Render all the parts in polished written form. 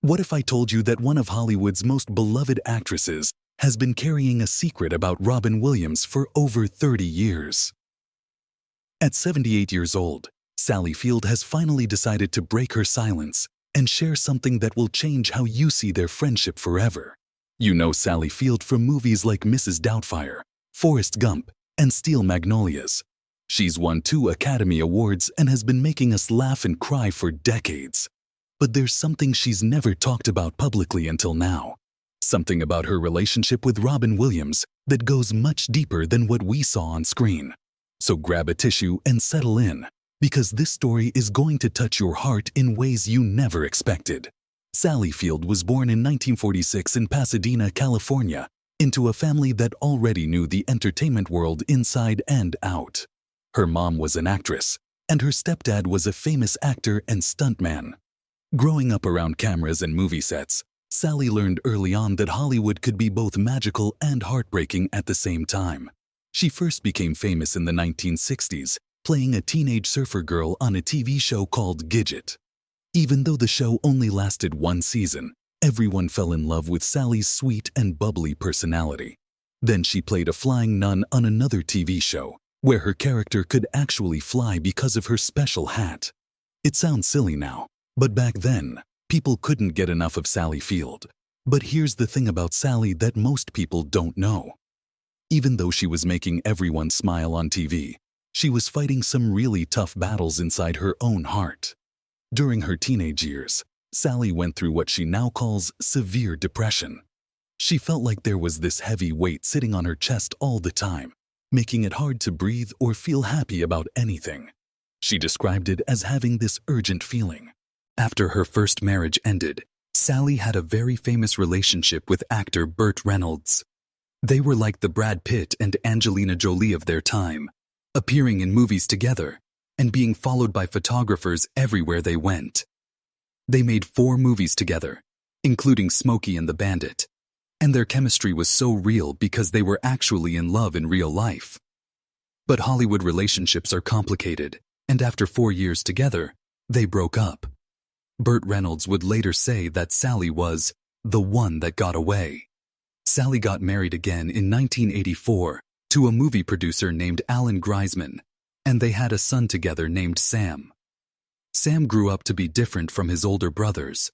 What if I told you that one of Hollywood's most beloved actresses has been carrying a secret about Robin Williams for over 30 years? At 78 years old, Sally Field has finally decided to break her silence and share something that will change how you see their friendship forever. You know Sally Field from movies like Mrs. Doubtfire, Forrest Gump, and Steel Magnolias. She's won 2 Academy Awards and has been making us laugh and cry for decades. But there's something she's never talked about publicly until now. Something about her relationship with Robin Williams that goes much deeper than what we saw on screen. So grab a tissue and settle in, because this story is going to touch your heart in ways you never expected. Sally Field was born in 1946 in Pasadena, California, into a family that already knew the entertainment world inside and out. Her mom was an actress, and her stepdad was a famous actor and stuntman. Growing up around cameras and movie sets, Sally learned early on that Hollywood could be both magical and heartbreaking at the same time. She first became famous in the 1960s, playing a teenage surfer girl on a TV show called Gidget. Even though the show only lasted 1 season, everyone fell in love with Sally's sweet and bubbly personality. Then she played a flying nun on another TV show, where her character could actually fly because of her special hat. It sounds silly now, but back then, people couldn't get enough of Sally Field. But here's the thing about Sally that most people don't know. Even though she was making everyone smile on TV, she was fighting some really tough battles inside her own heart. During her teenage years, Sally went through what she now calls severe depression. She felt like there was this heavy weight sitting on her chest all the time, making it hard to breathe or feel happy about anything. She described it as having this urgent feeling. After her first marriage ended, Sally had a very famous relationship with actor Burt Reynolds. They were like the Brad Pitt and Angelina Jolie of their time, appearing in movies together and being followed by photographers everywhere they went. They made 4 movies together, including Smokey and the Bandit, and their chemistry was so real because they were actually in love in real life. But Hollywood relationships are complicated, and after 4 years together, they broke up. Burt Reynolds would later say that Sally was the one that got away. Sally got married again in 1984 to a movie producer named Alan Greisman, and they had a son together named Sam. Sam grew up to be different from his older brothers.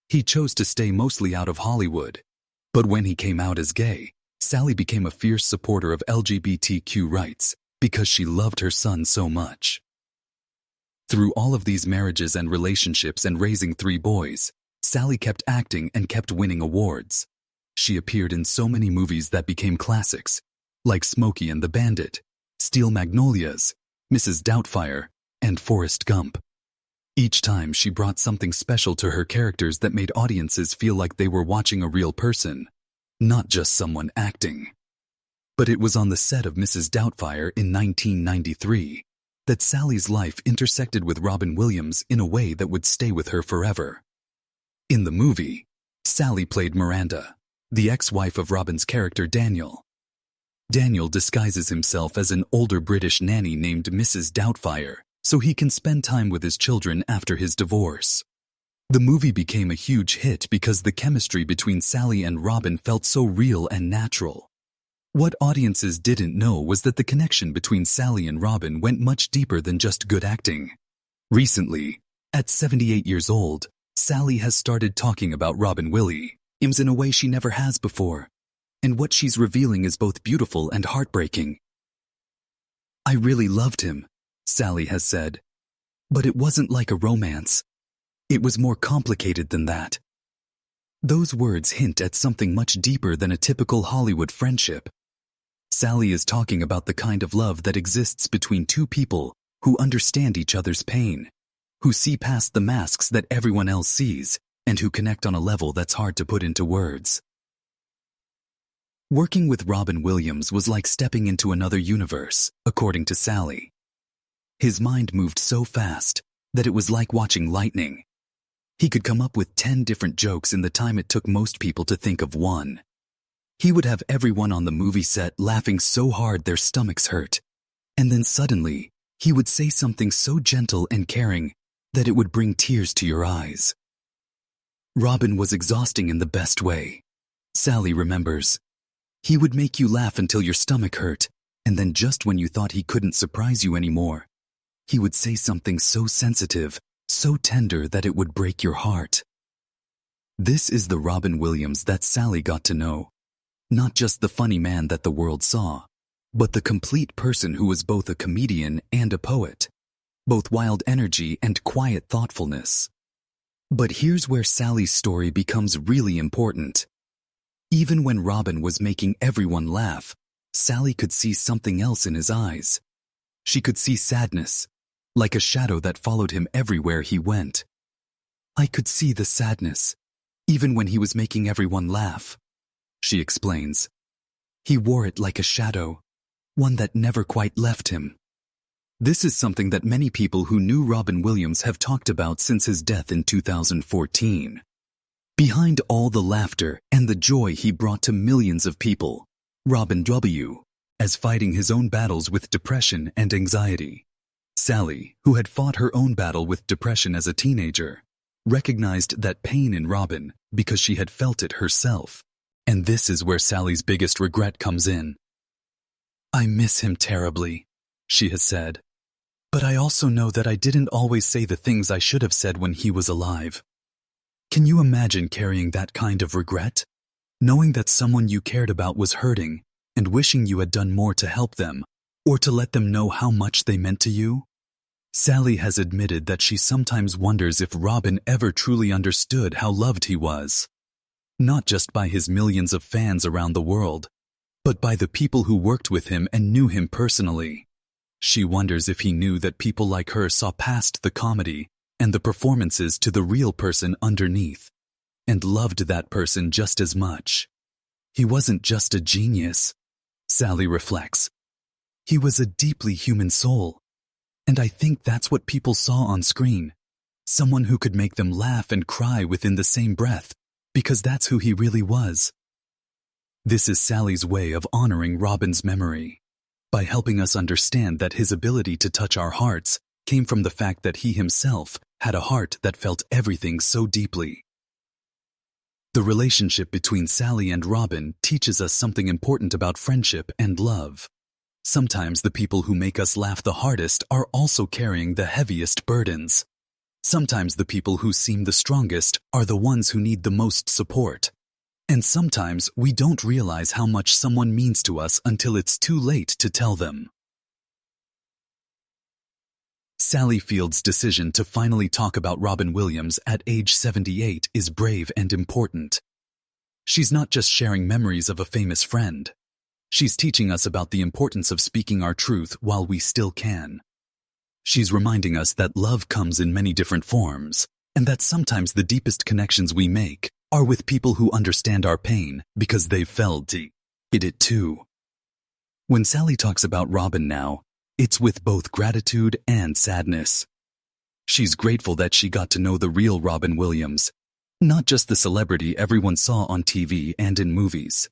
He chose to stay mostly out of Hollywood, but when he came out as gay, Sally became a fierce supporter of LGBTQ rights because she loved her son so much. Through all of these marriages and relationships and raising 3 boys, Sally kept acting and kept winning awards. She appeared in so many movies that became classics, like Smokey and the Bandit, Steel Magnolias, Mrs. Doubtfire, and Forrest Gump. Each time she brought something special to her characters that made audiences feel like they were watching a real person, not just someone acting. But it was on the set of Mrs. Doubtfire in 1993 that Sally's life intersected with Robin Williams in a way that would stay with her forever. In the movie, Sally played Miranda, the ex-wife of Robin's character Daniel. Daniel disguises himself as an older British nanny named Mrs. Doubtfire so he can spend time with his children after his divorce. The movie became a huge hit because the chemistry between Sally and Robin felt so real and natural. What audiences didn't know was that the connection between Sally and Robin went much deeper than just good acting. Recently, at 78 years old, Sally has started talking about Robin Williams in a way she never has before, and what she's revealing is both beautiful and heartbreaking. "I really loved him," Sally has said, "but it wasn't like a romance. It was more complicated than that." Those words hint at something much deeper than a typical Hollywood friendship. Sally is talking about the kind of love that exists between 2 people who understand each other's pain, who see past the masks that everyone else sees, and who connect on a level that's hard to put into words. Working with Robin Williams was like stepping into another universe, according to Sally. His mind moved so fast that it was like watching lightning. He could come up with 10 different jokes in the time it took most people to think of one. He would have everyone on the movie set laughing so hard their stomachs hurt. And then suddenly, he would say something so gentle and caring that it would bring tears to your eyes. Robin was exhausting in the best way. Sally remembers. He would make you laugh until your stomach hurt, and then just when you thought he couldn't surprise you anymore, he would say something so sensitive, so tender that it would break your heart. This is the Robin Williams that Sally got to know. Not just the funny man that the world saw, but the complete person who was both a comedian and a poet, both wild energy and quiet thoughtfulness. But here's where Sally's story becomes really important. Even when Robin was making everyone laugh, Sally could see something else in his eyes. She could see sadness, like a shadow that followed him everywhere he went. I could see the sadness, even when he was making everyone laugh, she explains. He wore it like a shadow, one that never quite left him. This is something that many people who knew Robin Williams have talked about since his death in 2014. Behind all the laughter and the joy he brought to millions of people, Robin W. as fighting his own battles with depression and anxiety. Sally, who had fought her own battle with depression as a teenager, recognized that pain in Robin because she had felt it herself. And this is where Sally's biggest regret comes in. I miss him terribly, she has said. But I also know that I didn't always say the things I should have said when he was alive. Can you imagine carrying that kind of regret? Knowing that someone you cared about was hurting and wishing you had done more to help them or to let them know how much they meant to you? Sally has admitted that she sometimes wonders if Robin ever truly understood how loved he was. Not just by his millions of fans around the world, but by the people who worked with him and knew him personally. She wonders if he knew that people like her saw past the comedy and the performances to the real person underneath, and loved that person just as much. He wasn't just a genius, Sally reflects. He was a deeply human soul. And I think that's what people saw on screen. Someone who could make them laugh and cry within the same breath, because that's who he really was. This is Sally's way of honoring Robin's memory, by helping us understand that his ability to touch our hearts came from the fact that he himself had a heart that felt everything so deeply. The relationship between Sally and Robin teaches us something important about friendship and love. Sometimes the people who make us laugh the hardest are also carrying the heaviest burdens. Sometimes the people who seem the strongest are the ones who need the most support. And sometimes we don't realize how much someone means to us until it's too late to tell them. Sally Field's decision to finally talk about Robin Williams at age 78 is brave and important. She's not just sharing memories of a famous friend. She's teaching us about the importance of speaking our truth while we still can. She's reminding us that love comes in many different forms, and that sometimes the deepest connections we make are with people who understand our pain because they've felt it too. When Sally talks about Robin now, it's with both gratitude and sadness. She's grateful that she got to know the real Robin Williams, not just the celebrity everyone saw on TV and in movies.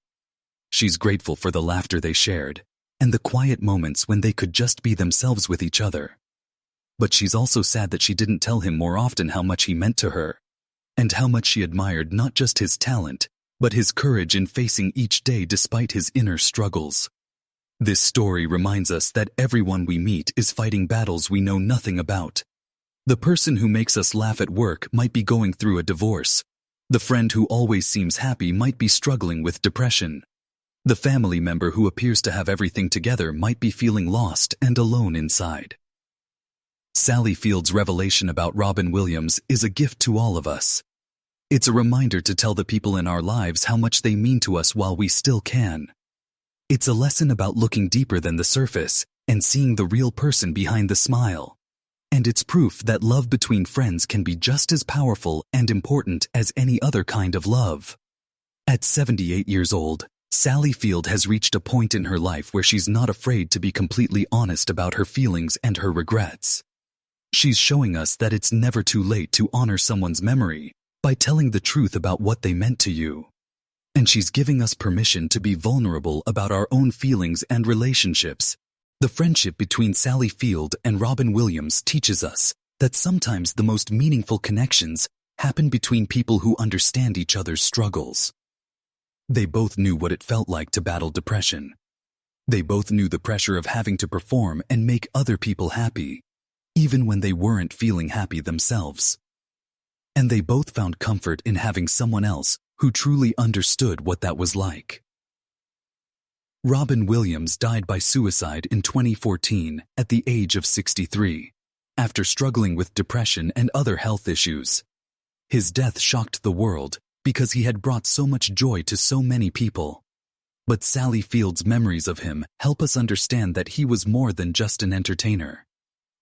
She's grateful for the laughter they shared and the quiet moments when they could just be themselves with each other. But she's also sad that she didn't tell him more often how much he meant to her, and how much she admired not just his talent, but his courage in facing each day despite his inner struggles. This story reminds us that everyone we meet is fighting battles we know nothing about. The person who makes us laugh at work might be going through a divorce. The friend who always seems happy might be struggling with depression. The family member who appears to have everything together might be feeling lost and alone inside. Sally Field's revelation about Robin Williams is a gift to all of us. It's a reminder to tell the people in our lives how much they mean to us while we still can. It's a lesson about looking deeper than the surface and seeing the real person behind the smile. And it's proof that love between friends can be just as powerful and important as any other kind of love. At 78 years old, Sally Field has reached a point in her life where she's not afraid to be completely honest about her feelings and her regrets. She's showing us that it's never too late to honor someone's memory by telling the truth about what they meant to you. And she's giving us permission to be vulnerable about our own feelings and relationships. The friendship between Sally Field and Robin Williams teaches us that sometimes the most meaningful connections happen between people who understand each other's struggles. They both knew what it felt like to battle depression. They both knew the pressure of having to perform and make other people happy, even when they weren't feeling happy themselves. And they both found comfort in having someone else who truly understood what that was like. Robin Williams died by suicide in 2014 at the age of 63, after struggling with depression and other health issues. His death shocked the world because he had brought so much joy to so many people. But Sally Field's memories of him help us understand that he was more than just an entertainer.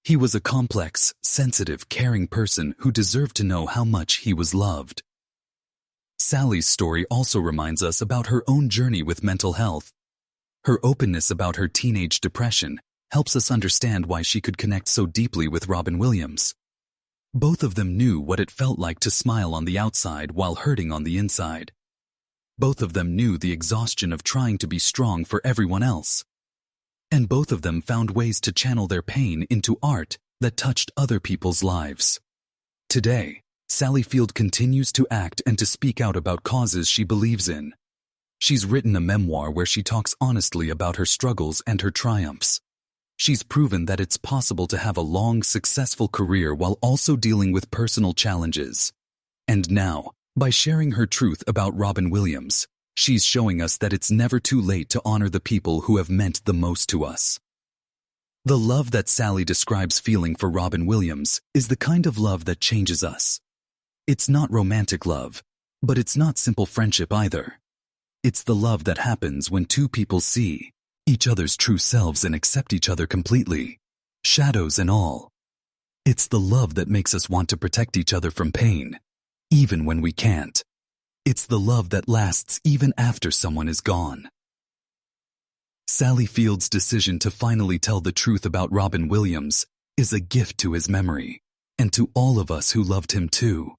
He was a complex, sensitive, caring person who deserved to know how much he was loved. Sally's story also reminds us about her own journey with mental health. Her openness about her teenage depression helps us understand why she could connect so deeply with Robin Williams. Both of them knew what it felt like to smile on the outside while hurting on the inside. Both of them knew the exhaustion of trying to be strong for everyone else. And both of them found ways to channel their pain into art that touched other people's lives. Today, Sally Field continues to act and to speak out about causes she believes in. She's written a memoir where she talks honestly about her struggles and her triumphs. She's proven that it's possible to have a long, successful career while also dealing with personal challenges. And now, by sharing her truth about Robin Williams, she's showing us that it's never too late to honor the people who have meant the most to us. The love that Sally describes feeling for Robin Williams is the kind of love that changes us. It's not romantic love, but it's not simple friendship either. It's the love that happens when two people see each other's true selves and accept each other completely, shadows and all. It's the love that makes us want to protect each other from pain, even when we can't. It's the love that lasts even after someone is gone. Sally Field's decision to finally tell the truth about Robin Williams is a gift to his memory, and to all of us who loved him too.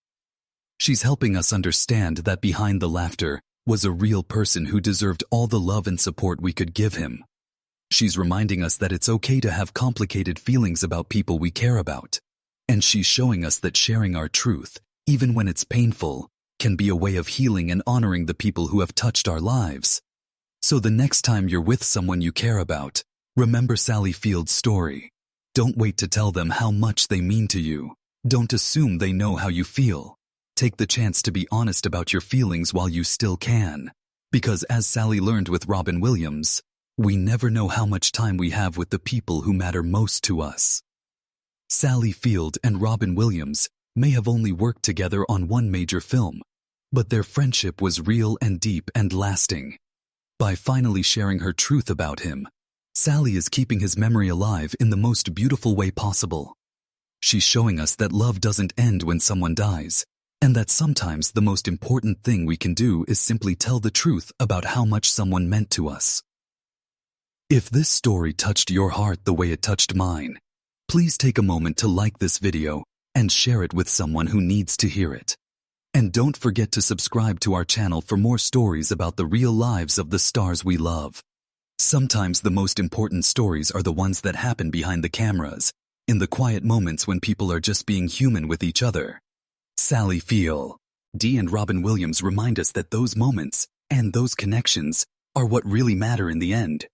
She's helping us understand that behind the laughter was a real person who deserved all the love and support we could give him. She's reminding us that it's okay to have complicated feelings about people we care about. And she's showing us that sharing our truth, even when it's painful, can be a way of healing and honoring the people who have touched our lives. So the next time you're with someone you care about, remember Sally Field's story. Don't wait to tell them how much they mean to you. Don't assume they know how you feel. Take the chance to be honest about your feelings while you still can. Because as Sally learned with Robin Williams, we never know how much time we have with the people who matter most to us. Sally Field and Robin Williams may have only worked together on one major film, but their friendship was real and deep and lasting. By finally sharing her truth about him, Sally is keeping his memory alive in the most beautiful way possible. She's showing us that love doesn't end when someone dies, and that sometimes the most important thing we can do is simply tell the truth about how much someone meant to us. If this story touched your heart the way it touched mine, please take a moment to like this video and share it with someone who needs to hear it. And don't forget to subscribe to our channel for more stories about the real lives of the stars we love. Sometimes the most important stories are the ones that happen behind the cameras, in the quiet moments when people are just being human with each other. Sally Field, Dee and Robin Williams remind us that those moments and those connections are what really matter in the end.